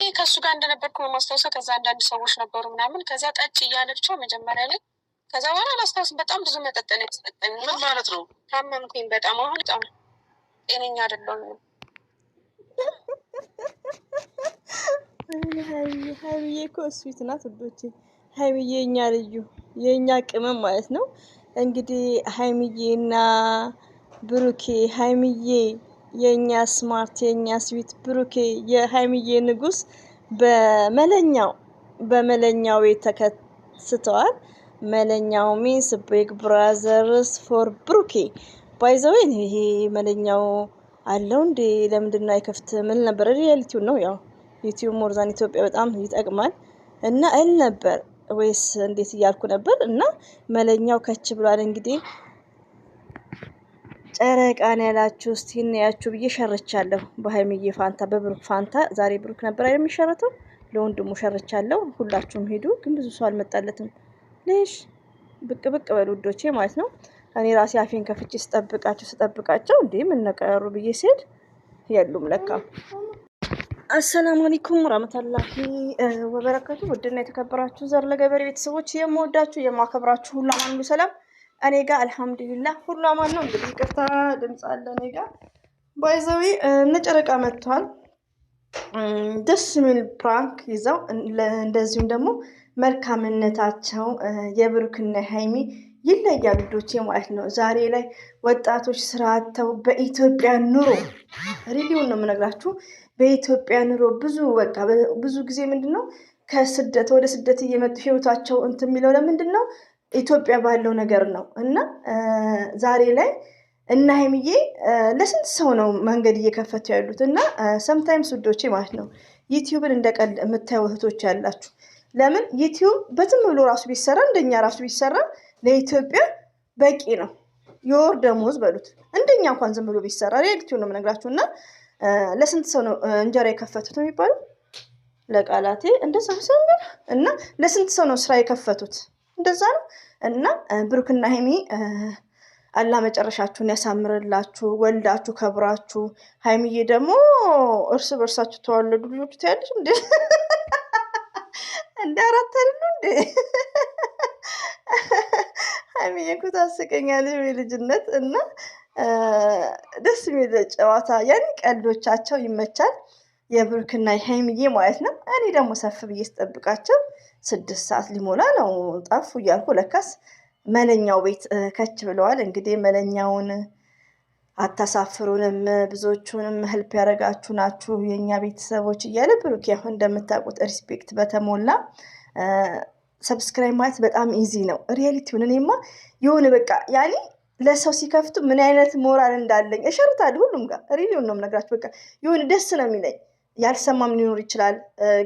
ከሱ ጋር እንደነበርኩ ማስታወሰው። ከዛ አንዳንድ ሰዎች ነበሩ ምናምን ከዛ ጠጭ እያለችው መጀመሪያ ላይ ከዛ በኋላ አላስታውስም። በጣም ብዙ መጠጥ ነው የተሰጠኝ። ምን ማለት ነው? ታመምኩኝ በጣም አሁን በጣም ጤነኛ አይደለሁም። ሀይሚዬ እኮ ስዊት ናት ውዶቼ። ሀይሚዬ የኛ ልዩ የኛ ቅመም ማለት ነው። እንግዲህ ሀይሚዬና ብሩኬ፣ ሀይሚዬ የኛ ስማርት የኛ ስዊት፣ ብሩኬ የሀይሚዬ ንጉስ በመለኛው ተከስተዋል። መለኛው ሚንስ ቢግ ብራዘርስ ፎር ብሩኬ ባይዘዌ ይሄ መለኛው አለው እንዴ? ለምንድነው አይከፍት? ምን ነበር ሪያሊቲው ነው ያው ዩቲዩብ ሞርዛን ኢትዮጵያ በጣም ይጠቅማል እና እል ነበር ወይስ እንዴት እያልኩ ነበር። እና መለኛው ከች ብሏል። እንግዲህ ጨረቃን ያላችሁ እስቲ እናያችሁ ብዬ ሸርቻለሁ። በሀይሚዬ ፋንታ በብሩክ ፋንታ ዛሬ ብሩክ ነበር አይደል የሚሸረተው? ለወንድሙ ሸርቻለሁ። ሁላችሁም ሄዱ፣ ግን ብዙ ሰው አልመጣለትም። ልሽ ብቅ ብቅ በሉ ውዶቼ ማለት ነው። እኔ ራሴ አፌን ከፍቼ ስጠብቃቸው እንዴ ምን ነቀሩ ብዬ ሲሄድ የሉም ለካ። አሰላሙ አለይኩም ወራህመቱላሂ ወበረካቱ። ውድና የተከበራችሁ ዘር ለገበሬ ቤተሰቦች የምወዳችሁ የማከብራችሁ ሁሉ አማን ሁሉ ሰላም፣ እኔ ጋር አልሐምዱሊላህ ሁሉ አማን ነው። እንግዲህ ይቅርታ ድምጽ አለ እኔ ጋር ባይዘዊ ነጨረቃ መጥቷል። ደስ የሚል ፕራንክ ይዘው እንደዚሁም ደግሞ መልካምነታቸው የብሩክና ሀይሚ ይለያሉ ልጆቼ ማለት ነው። ዛሬ ላይ ወጣቶች ስራ አጥተው በኢትዮጵያ ኑሮ ሪቪውን ነው የምነግራችሁ። በኢትዮጵያ ኑሮ ብዙ ጊዜ ምንድን ነው ከስደት ወደ ስደት እየመጡ ህይወታቸው እንትን የሚለው ለምንድን ነው? ኢትዮጵያ ባለው ነገር ነው። እና ዛሬ ላይ እና ሀይሚዬ ለስንት ሰው ነው መንገድ እየከፈቱ ያሉት። እና ሰምታይምስ ውዶቼ ማለት ነው ዩቲዩብን እንደቀል የምታዩ እህቶች ያላችሁ፣ ለምን ዩቲዩብ በዝም ብሎ ራሱ ቢሰራ እንደኛ ራሱ ቢሰራ ለኢትዮጵያ በቂ ነው። የወር ደሞዝ በሉት እንደኛ እንኳን ዝም ብሎ ቢሰራ ሪያሊቲውን ነው የምነግራችሁ። እና ለስንት ሰው ነው እንጀራ የከፈቱት ነው የሚባለው? ለቃላቴ እንደዛ ሰምር እና ለስንት ሰው ነው ስራ የከፈቱት? እንደዛ ነው። እና ብሩክና ሀይሚ አላህ መጨረሻችሁን ያሳምርላችሁ፣ ወልዳችሁ ከብራችሁ። ሀይሚዬ ደግሞ እርስ በርሳችሁ ተዋለዱ ልጆቹ ታያለች እንዴ? እንደ አራት አይደሉ እንዴ? ሀይሚዬ እኮ ታስቀኛለች ልጅነት። እና ደስ የሚል ጨዋታ ያኔ ቀልዶቻቸው ይመቻል። የብሩክና ሀይሚዬ ማለት ነው። እኔ ደግሞ ሰፍ ብዬ ስጠብቃቸው 6 ሰዓት ሊሞላ ነው ጠፉ እያልኩ ለካስ መለኛው ቤት ከች ብለዋል። እንግዲህ መለኛውን አታሳፍሩንም፣ ብዙዎቹንም ህልፕ ያደረጋችሁ ናችሁ የእኛ ቤተሰቦች እያለ ብሩክ ያው እንደምታውቁት ሪስፔክት በተሞላ ሰብስክራይብ ማለት በጣም ኢዚ ነው። ሪያሊቲውን እኔማ የሆነ በቃ ያኔ ለሰው ሲከፍቱ ምን አይነት ሞራል እንዳለኝ እሸርታለሁ ሁሉም ጋር ሪሊውን ነው የምነግራችሁ። በቃ የሆነ ደስ ነው የሚለኝ። ያልሰማም ሊኖር ይችላል።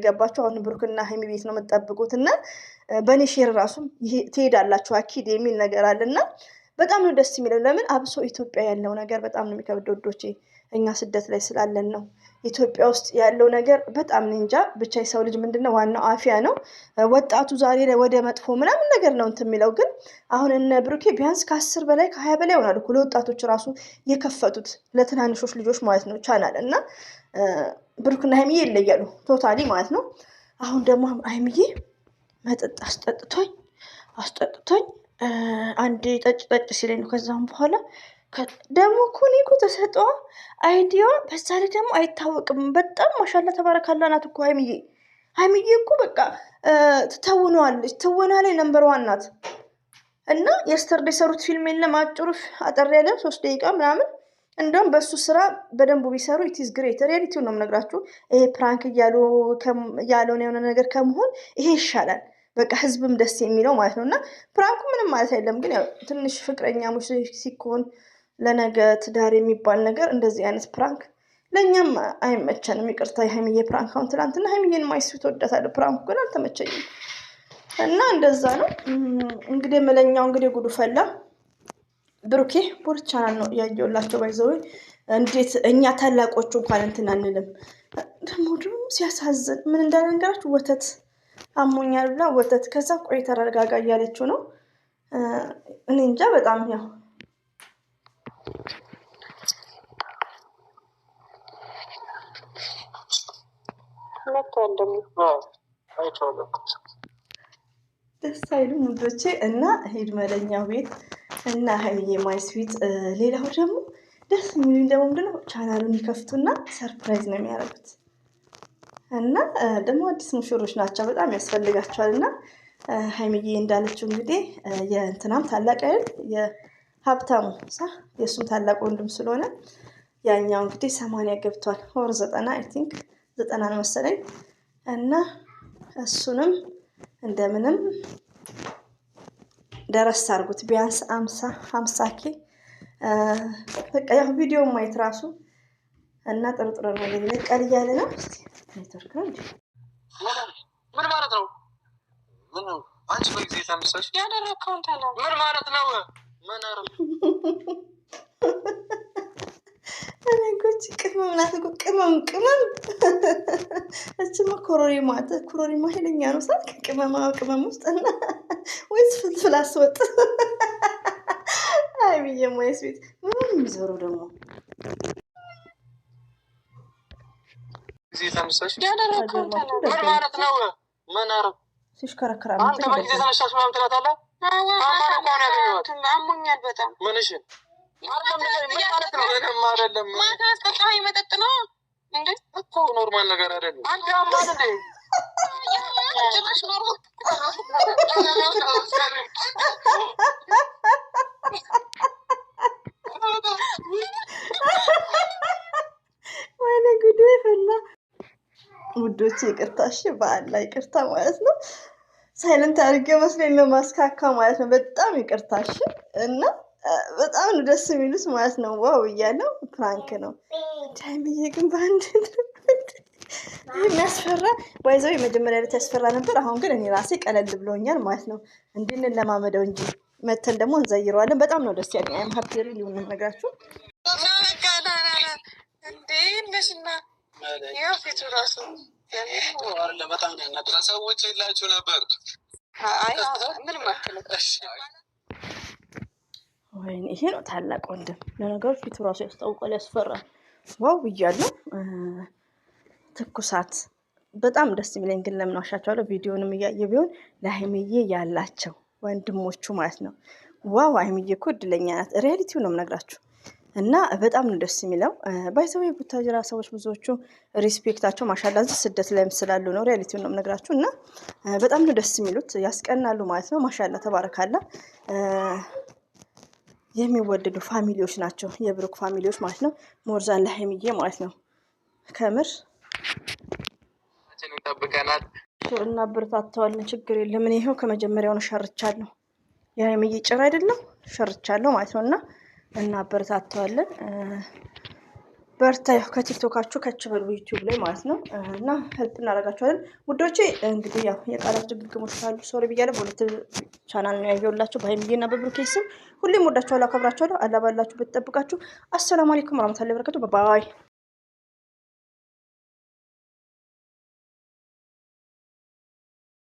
ገባችሁ? አሁን ብሩክና ሀይሚ ቤት ነው የምትጠብቁት እና በእኔ ሼር ራሱ ትሄዳላችሁ አኪድ የሚል ነገር አለ እና በጣም ነው ደስ የሚለው። ለምን አብሶ ኢትዮጵያ ያለው ነገር በጣም ነው የሚከብደው ወዶቼ። እኛ ስደት ላይ ስላለን ነው። ኢትዮጵያ ውስጥ ያለው ነገር በጣም እንጃ። ብቻ የሰው ልጅ ምንድነው ዋናው አፊያ ነው። ወጣቱ ዛሬ ላይ ወደ መጥፎ ምናምን ነገር ነው እንትን የሚለው። ግን አሁን እነ ብሩኬ ቢያንስ ከ10 በላይ ከ20 በላይ ይሆናሉ እኮ ለወጣቶች ራሱ የከፈቱት ለትናንሾች ልጆች ማለት ነው ቻናል። እና ብሩክና ሀይሚዬ ይለያሉ ቶታሊ ማለት ነው። አሁን ደግሞ ሀይሚዬ መጠጥ አስጠጥቶኝ አንዴ ጠጭ ሲለኝ ነው። ከዛም በኋላ ደግሞ እኮ እኔ እኮ ተሰጠዋ አይዲያ በዛ ላይ ደግሞ አይታወቅም። በጣም ማሻላ ተባረካላ ናት እኮ ሀይሚዬ እኮ በቃ ትተውነዋለች። ትወና ላይ ነምበር 1 ናት። እና የስተርዴ የሰሩት ፊልም የለም አጭሩ አጠር ያለ 3 ደቂቃ ምናምን። እንደውም በሱ ስራ በደንቡ ቢሰሩ ኢትስ ግሬት። ሪያሊቲውን ነው የምነግራችሁ። ይሄ ፕራንክ ያለውን የሆነ ነገር ከመሆን ይሄ ይሻላል። በቃ ህዝብም ደስ የሚለው ማለት ነው። እና ፕራንኩ ምንም ማለት አይደለም፣ ግን ያው ትንሽ ፍቅረኛሞች ሲኮን ለነገ ትዳር የሚባል ነገር እንደዚህ አይነት ፕራንክ ለእኛም አይመቸንም። ይቅርታ የሀይሚዬ ፕራንክ አሁን ትላንትና ሀይሚዬን ማይስቱ ተወዳታለሁ። ፕራንኩ ግን አልተመቸኝም። እና እንደዛ ነው እንግዲህ መለኛው እንግዲህ ጉዱ ፈላ። ብሩኬ ቦርድ ቻናል ነው እያየሁላቸው ባይዘው እንዴት እኛ ታላቆቹ እንኳን እንትን አንልም። ደግሞ ሲያሳዝን ምን እንዳለ ነገራችሁ። ወተት አሞኛል ብላ ወተት ከዛ ቆይ ተረጋጋ እያለችው ነው። እኔ እንጃ በጣም ያው መጥቷል ደግሞ ደስ አይሉም ውዶቼ። እና ሂድ መለኛው ቤት እና ሀይሚዬ ማይ ስዊት። ሌላው ደግሞ ደስ የሚሉኝ ደግሞ ምንድነው ቻናሉን ይከፍቱና ሰርፕራይዝ ነው የሚያደርጉት። እና ደግሞ አዲስ ሙሽሮች ናቸው፣ በጣም ያስፈልጋቸዋል። እና ሀይሚዬ እንዳለችው እንግዲህ የእንትናም ታላቅ አይደል የሀብታሙ የእሱም ታላቅ ወንድም ስለሆነ ያኛው እንግዲህ 80 ገብቷል፣ ወር 90 አይ ቲንክ 90 ነው መሰለኝ። እና እሱንም እንደምንም ደረስ አድርጉት ቢያንስ 50 ኬ በቃ ያው ቪዲዮ ማየት ራሱ እና ጥርጥር ነው ይለቀል እያለ ነው። እስቲ ኔትወርክ ነው እንዴ? ምን ማለት ነው? ምን ነው አንቺ በጊዜ ታምሳሽ ያደረከው እንታላ ምን ማለት ነው? ምን አረ እኔ ጎች ቅመም ናት እኮ ቅመም እችማ ኮሮሪማ ኃይለኛ ነው። ሳት ቅመም ውስጥ እና ወይስ ፍልፍል አስወጥ አይ ብዬ ወይስ ቤት ምን የሚዞሩ ደግሞ ጊዜ ታምሳሽ ያደረከው እንታላ ምን ማለት ነው? ምን አረ ሲሽከረከራ አንተ በጊዜ ተነሳሽ ምናምን ትላታለህ። አሞኛል በጣም ምንሽ አይደለም ማታ አስጠጣኸኝ መጠጥ ነው እንዴ? እኮ ኖርማል ነገር አይደለም። አንተ አማን እንዴ ወይኔ ጉዴ ፈላ። ውዶች ይቅርታሽ፣ በአላ ይቅርታ ማለት ነው። ሳይለንት አድርጌ መስሎኝ ነው ማስካካ ማለት ነው። በጣም ይቅርታሽ እና በጣም ነው ደስ የሚሉት ማለት ነው። ዋው እያለው ፕራንክ ነው። ዳይምዬ ግን በአንድ የሚያስፈራ ባይዘው የመጀመሪያ ዕለት ያስፈራ ነበር። አሁን ግን እኔ ራሴ ቀለል ብሎኛል ማለት ነው። እንድንለማመደው እንጂ መተን ደግሞ እንዘይረዋለን። በጣም ነው ደስ ያለኝ። አይም ሀፒ ሊሆን ነግራችሁ እንዴ ነሽና ያው ፊቱ ራሱ በጣም ያናድራ። ሰዎች የላችሁ ነበር። አይ ምንም አትልም። ወይኔ ይሄ ነው ታላቅ ወንድም። ለነገሩ ፊቱ ራሱ ያስታውቃል፣ ያስፈራል። ዋው ብያለሁ። ትኩሳት በጣም ደስ የሚለኝ ግን ለምን ዋሻቸዋለሁ። ቪዲዮንም እያየ ቢሆን ለሀይሚዬ ያላቸው ወንድሞቹ ማለት ነው። ዋው ሀይሚዬ እኮ እድለኛ ናት። ሪያሊቲው ነው የምነግራችሁ እና በጣም ነው ደስ የሚለው። ባይዘው የቡታጅራ ሰዎች ብዙዎቹ ሪስፔክታቸው ማሻላ እዚህ ስደት ላይም ስላሉ ነው። ሪያሊቲውን ነው የምነግራችሁ እና በጣም ነው ደስ የሚሉት፣ ያስቀናሉ ማለት ነው። ማሻላ ተባረካላ። የሚወደዱ ፋሚሊዎች ናቸው፣ የብሩክ ፋሚሊዎች ማለት ነው። ሞርዛን ለሀይሚዬ ማለት ነው። ከምር እናበረታተዋለን፣ ችግር የለም። እኔ ይኸው ከመጀመሪያው ነው ሸርቻለሁ። የሀይሚዬ ጭር አይደለም ሸርቻለሁ ማለት ነው። እና እናበረታተዋለን። በርታ። ያው ከቲክቶካችሁ ከች በሉ ዩቲዩብ ላይ ማለት ነው። እና ሄልፕ እናደርጋችኋለን ውዶቼ። እንግዲህ ያው የቃላት ድግግሞች ካሉ ሶሪ ብያለሁ። በሁለት ቻናል ነው ያየሁላችሁ፣ በሀይሚዬና በብሩኬ ስም። ሁሌም ወዳችኋለሁ፣ አከብራችኋለሁ። አላህ ባላችሁበት ይጠብቃችሁ። አሰላሙ አለይኩም ወራህመቱላሂ ወበረካቱ። ባይ